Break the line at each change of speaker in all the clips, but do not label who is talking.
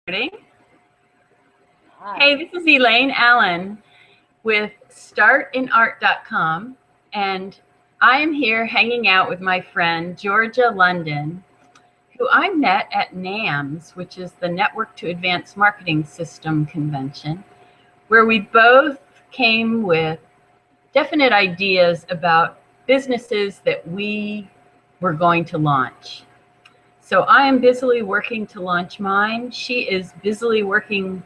Hey,
Hi.
this is Elaine Allen with startinart.com, and I'm here hanging out with my friend Georgia London, who I met at NAMS, which is the Network to Advance Marketing System convention, where we both came with definite ideas about businesses that we were going to launch. So I am busily working to launch mine. She is busily working,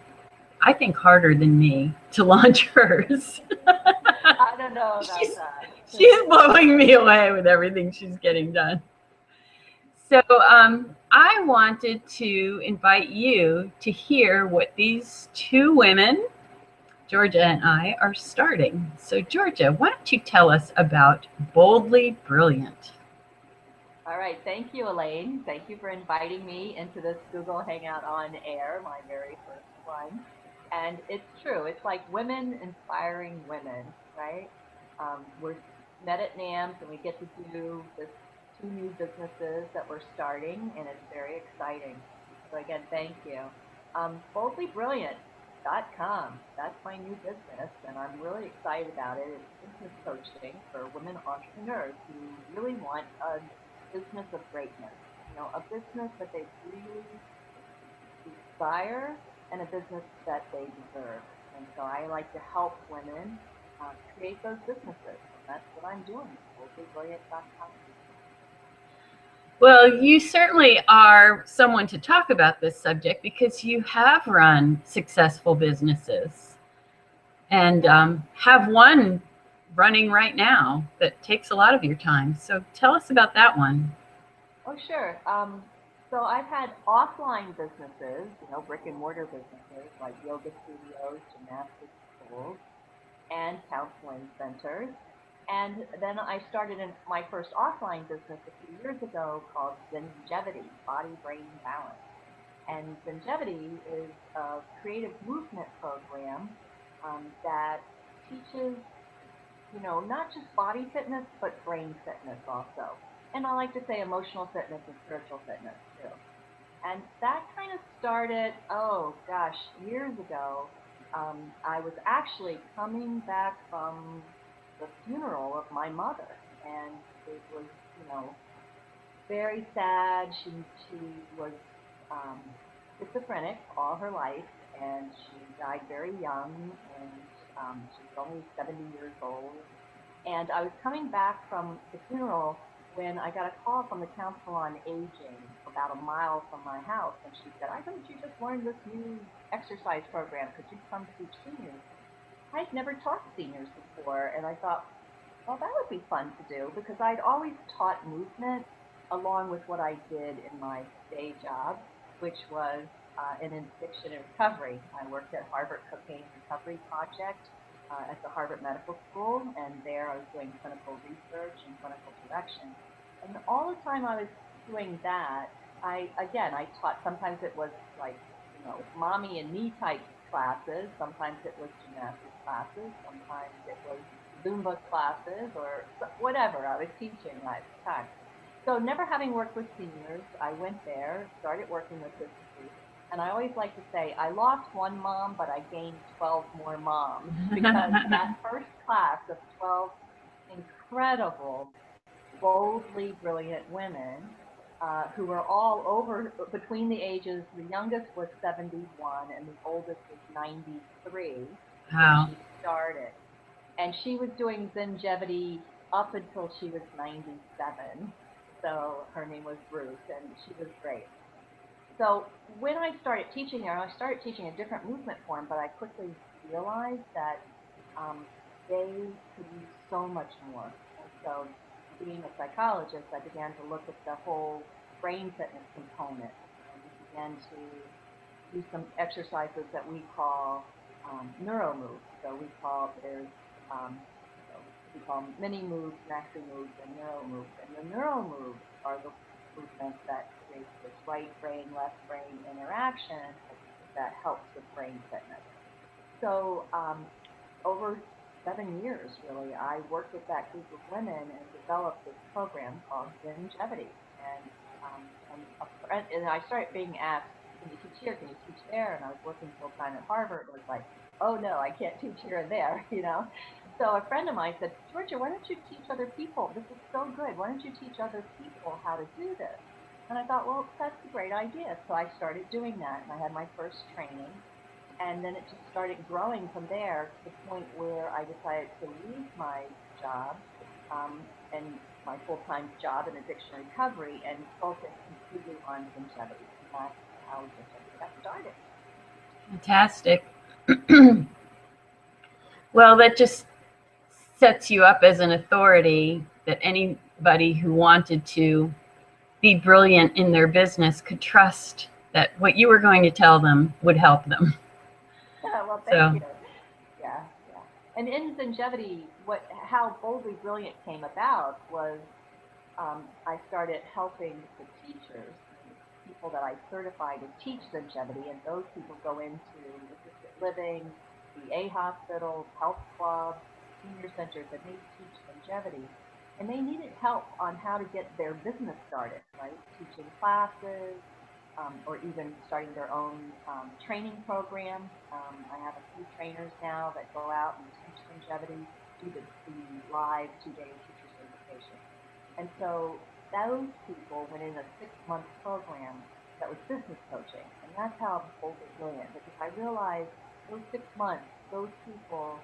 I think, harder than me to launch hers.
I don't know about
she's
that.
she's blowing me away with everything she's getting done. So I wanted to invite you to hear what these two women, Georgia and I, are starting. So Georgia, why don't you tell us about Boldly Brilliant?
All right. Thank you, Elaine. Thank you for inviting me into this Google Hangout on air, my very first one. And it's true. It's like women inspiring women, right? We're met at NAMS and we get to do this two new businesses that we're starting, and it's very exciting. So again, thank you. BoldlyBrilliant.com. That's my new business, and I'm really excited about it. It's business coaching for women entrepreneurs who really want a business of greatness, a business that they really desire and a business that they deserve. And so I like to help women create those businesses. And that's what I'm doing, BoldlyBrilliant.com.
Well, you certainly are someone to talk about this subject because you have run successful businesses and
Yeah.
have one running right now that takes a lot of your time. So tell us about that one.
Oh, sure. So I've had offline businesses, brick and mortar businesses like yoga studios, gymnastics schools, and counseling centers. And then I started my first offline business a few years ago called Zingevity, Body Brain Balance. And Zingevity is a creative movement program that teaches, not just body fitness, but brain fitness also. And I like to say emotional fitness and spiritual fitness too. And that kind of started, oh gosh, years ago. I was actually coming back from the funeral of my mother, and it was, very sad. She was schizophrenic all her life, and she died very young, and she was only 70 years old. And I was coming back from the funeral when I got a call from the Council on Aging about a mile from my house. And she said, I heard you just learned this new exercise program. Could you come teach seniors? I'd never taught seniors before. And I thought, well, that would be fun to do because I'd always taught movement along with what I did in my day job, which was in addiction and recovery. I worked at Harvard Cocaine Recovery Project at the Harvard Medical School, and there I was doing clinical research and clinical direction. And all the time I was doing that, I taught. Sometimes it was like mommy and me type classes. Sometimes it was gymnastics classes. Sometimes it was Zumba classes or whatever I was teaching at the time. So never having worked with seniors, I went there, started working with this group. And I always like to say, I lost one mom, but I gained 12 more moms because that first class of 12 incredible, boldly brilliant women who were all over between the ages, the youngest was 71 and the oldest was 93 when
Wow.
she started. And she was doing Zingevity up until she was 97. So her name was Ruth, and she was great. So when I started teaching her, I started teaching a different movement form, but I quickly realized that um, they could use so much more. And so, being a psychologist, I began to look at the whole brain fitness component, and we began to do some exercises that we call neuro moves. So there's we call mini moves, maxi moves, and neuro moves. And the neuro moves are the movements that create this right brain, left brain interaction that helps with brain fitness. So over 7 years, really, I worked with that group of women and developed this program called Zingevity. And I started being asked, "Can you teach here? Can you teach there? And I was working full time at Harvard. It was like, oh no, I can't teach here and there, you know. So a friend of mine said, Georgia, why don't you teach other people? This is so good. Why don't you teach other people how to do this? And I thought, well, that's a great idea. So I started doing that, and I had my first training. And then it just started growing from there to the point where I decided to leave my job and my full-time job in addiction recovery and focus completely on longevity. And that's how longevity got started.
Fantastic. Well, that just sets you up as an authority that anybody who wanted to be brilliant in their business could trust that what you were going to tell them would help them.
Yeah, well, thank you. Yeah. And in longevity, how Boldly Brilliant came about was I started helping the teachers, people that I certified to teach longevity, and those people go into assisted living, VA hospitals, health clubs, senior centers, and they teach longevity. And they needed help on how to get their business started, right? Teaching classes, or even starting their own training programs. I have a few trainers now that go out and teach longevity, do the live 2-day teacher certification. And so those people went in a 6-month program that was business coaching. And that's how Boldly Brilliant, because I realized those 6 months, those people,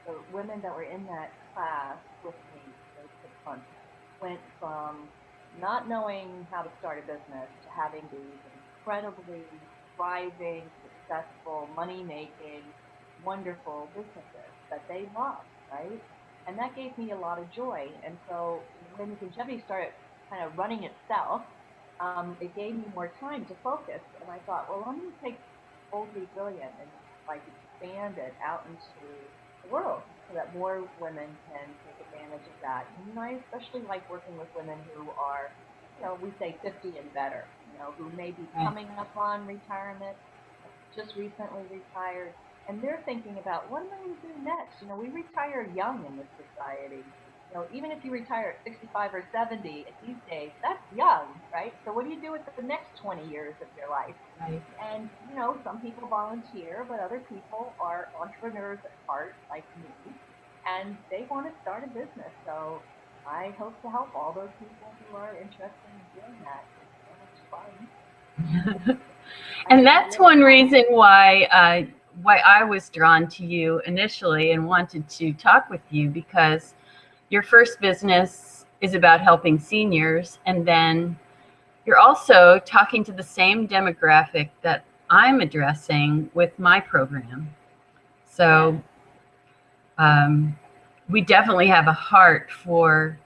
the women that were in that class with me, those 6 months, went from not knowing how to start a business to having these incredibly thriving, successful, money-making, wonderful businesses that they love, right? And that gave me a lot of joy. And so when longevity started kind of running itself, it gave me more time to focus. And I thought, well, I'm going to take Boldly Brilliant and like expand it out into the world so that more women can take advantage of that. And I especially like working with women who are, we say 50 and better, who may be coming up on retirement, just recently retired, and they're thinking about, what am I going to do next? We retire young in this society. Even if you retire at 65 or 70 these days, that's young, right? So what do you do with the next 20 years of your life?
Right.
And, some people volunteer, but other people are entrepreneurs at heart, like me, and they want to start a business. So I hope to help all those people who are interested in doing that. It's so much fun.
And that's one reason why I was drawn to you initially and wanted to talk with you, because your first business is about helping seniors, and then you're also talking to the same demographic that I'm addressing with my program. So we definitely have a heart for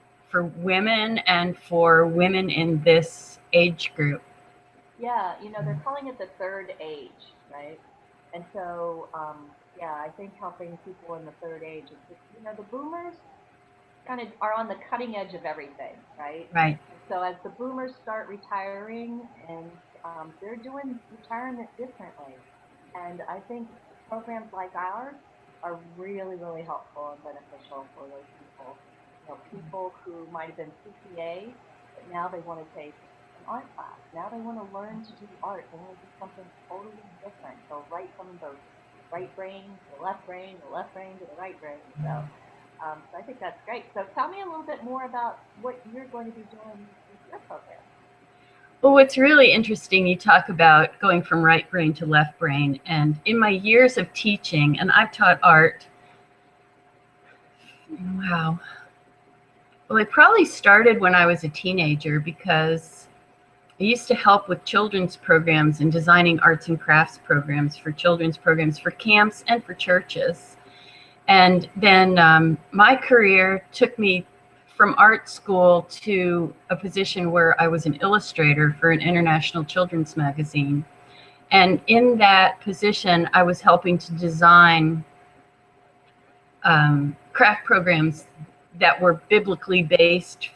women and for women in this age group.
Yeah, they're calling it the third age, right? And so, I think helping people in the third age is, the boomers kind of are on the cutting edge of everything, right?
Right.
So as the boomers start retiring, and they're doing retirement differently, and I think programs like ours are really, really helpful and beneficial for those people. People who might have been CPA, but now they want to take an art class. Now they want to learn to do art. They want to do something totally different. So right from the right brain to the left brain, the left brain to the right brain. So I think that's great. So tell me a little bit more about what you're going to be doing with your program.
Well, what's really interesting, you talk about going from right brain to left brain. And in my years of teaching, and I've taught art, wow. Well, it probably started when I was a teenager, because I used to help with children's programs and designing arts and crafts programs for children's programs for camps and for churches. And then my career took me from art school to a position where I was an illustrator for an international children's magazine. And in that position, I was helping to design craft programs that were biblically based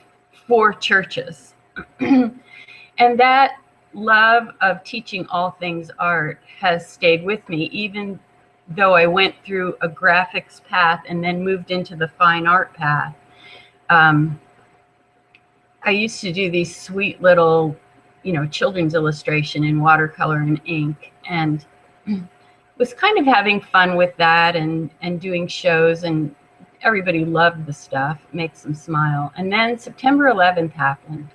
for churches. And that love of teaching all things art has stayed with me, even though I went through a graphics path and then moved into the fine art path. I used to do these sweet little children's illustration in watercolor and ink, and was kind of having fun with that and doing shows, and everybody loved the stuff. It makes them smile. And then September 11th happened,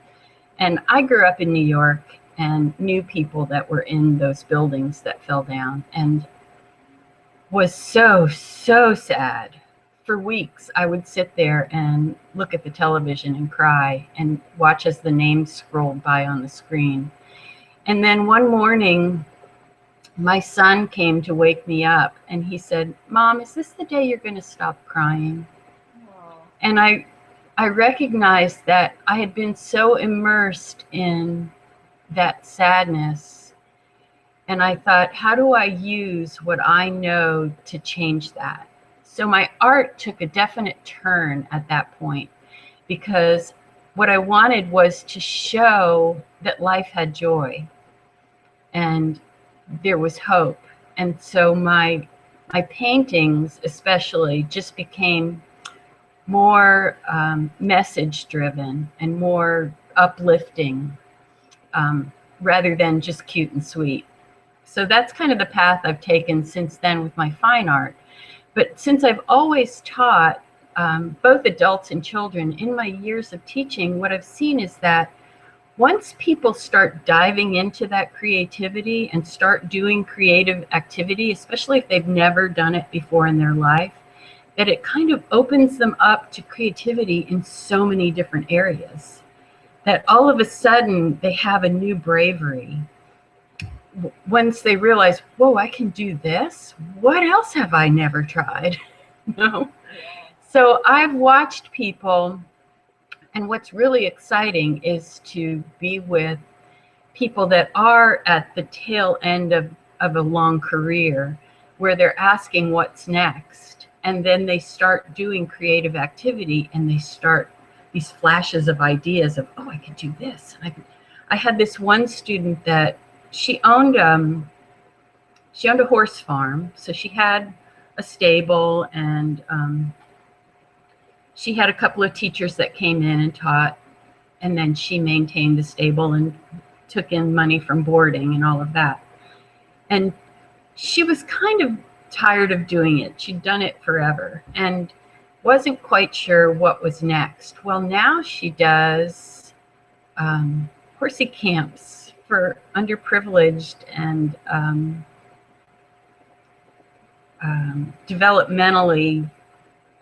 and I grew up in New York and knew people that were in those buildings that fell down, and was so sad. For weeks, I would sit there and look at the television and cry and watch as the names scrolled by on the screen. And then one morning, my son came to wake me up, and he said, "Mom, is this the day you're going to stop crying?"
Oh.
And I recognized that I had been so immersed in that sadness. And I thought, how do I use what I know to change that? So my art took a definite turn at that point, because what I wanted was to show that life had joy and there was hope. And so my paintings especially just became more message driven and more uplifting, rather than just cute and sweet. So that's kind of the path I've taken since then with my fine art. But since I've always taught both adults and children, in my years of teaching, what I've seen is that once people start diving into that creativity and start doing creative activity, especially if they've never done it before in their life, that it kind of opens them up to creativity in so many different areas, that all of a sudden they have a new bravery. Once they realize, whoa, I can do this. What else have I never tried? No. So I've watched people, and what's really exciting is to be with people that are at the tail end of a long career, where they're asking what's next. And then they start doing creative activity, and they start these flashes of ideas of, oh, I could do this. I had this one student that she owned a horse farm. So she had a stable, and she had a couple of teachers that came in and taught, and then she maintained the stable and took in money from boarding and all of that. And she was kind of tired of doing it. She'd done it forever and wasn't quite sure what was next. Well, now she does horsey camps for underprivileged and developmentally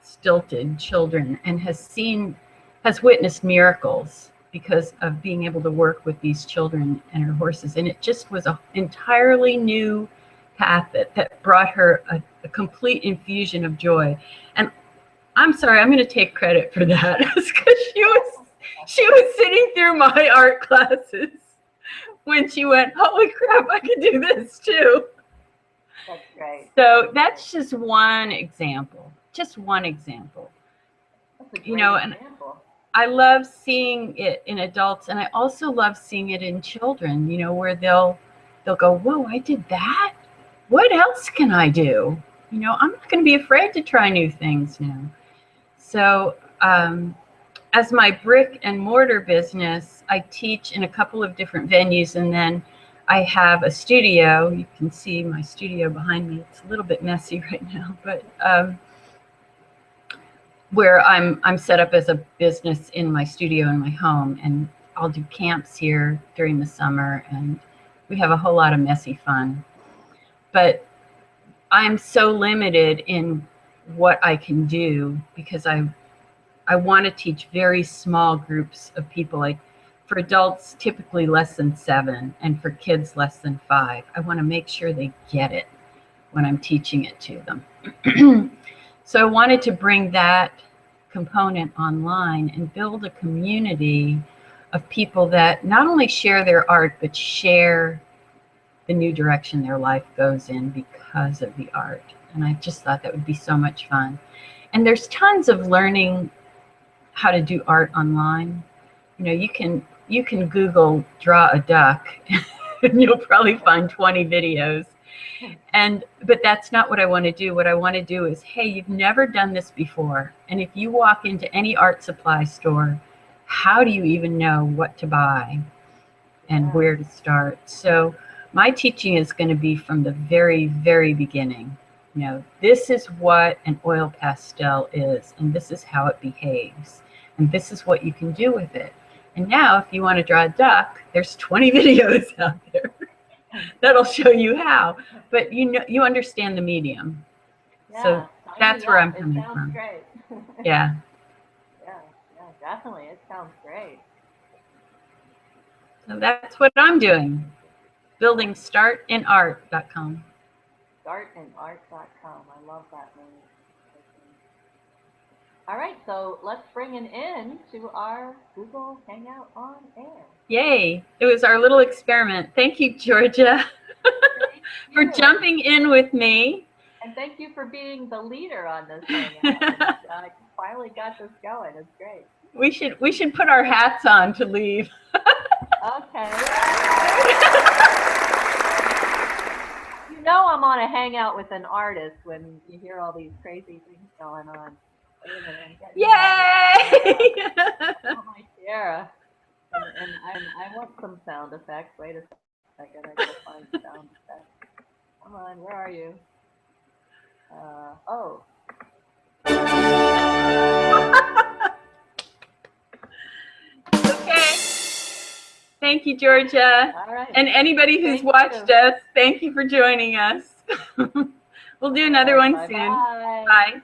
stilted children, and has witnessed miracles because of being able to work with these children and her horses. And it just was an entirely new path that brought her a complete infusion of joy. And I'm sorry, I'm going to take credit for that, because she was sitting through my art classes when she went, holy crap, I can do this too.
That's great.
So that's just one example. Just one example.
That's a great
And
example.
I love seeing it in adults, and I also love seeing it in children, where they'll go, whoa, I did that? What else can I do? I'm not going to be afraid to try new things now. So as my brick and mortar business, I teach in a couple of different venues, and then I have a studio. You can see my studio behind me. It's a little bit messy right now, but where I'm set up as a business in my studio in my home, and I'll do camps here during the summer, and we have a whole lot of messy fun. But I'm so limited in what I can do, because I want to teach very small groups of people, like for adults, typically less than 7, and for kids less than 5. I want to make sure they get it when I'm teaching it to them. So I wanted to bring that component online and build a community of people that not only share their art, but share the new direction their life goes in because of the art. And I just thought that would be so much fun. And there's tons of learning how to do art online. You can Google draw a duck and you'll probably find 20 videos. But that's not what I want to do. What I want to do is, hey, you've never done this before. And if you walk into any art supply store, how do you even know what to buy? and
Yeah.
where to start. So my teaching is going to be from the very, very beginning. You know, this is what an oil pastel is, and this is how it behaves, and this is what you can do with it. And now, if you want to draw a duck, there's 20 videos out there that'll show you how. But you know, you understand the medium.
Yeah,
So
sign
that's
me
where
up.
I'm coming
It sounds
from.
great.
Yeah.
Yeah, yeah, definitely. It sounds great.
So that's what I'm doing. Building startinart.com.
Startinart.com. I love that name. All right, so let's bring an end to our Google Hangout on Air.
Yay. It was our little experiment. Thank you, Georgia,
Thank
for
you.
jumping in with me.
And thank you for being the leader on this Hangout. I finally got this going. It's great.
We should put our hats on to leave.
Okay. You know I'm on a hangout with an artist when you hear all these crazy things going on. Wait a minute, I'm getting
Yay!
oh my Sierra. And I want some sound effects. Wait a second, I gotta find sound effects. Come on, where are you? Oh.
Okay. Thank you, Georgia.
All right.
And anybody who's
Thank
watched
you.
us, thank you for joining us. We'll do another one soon.
Bye-bye.
Bye.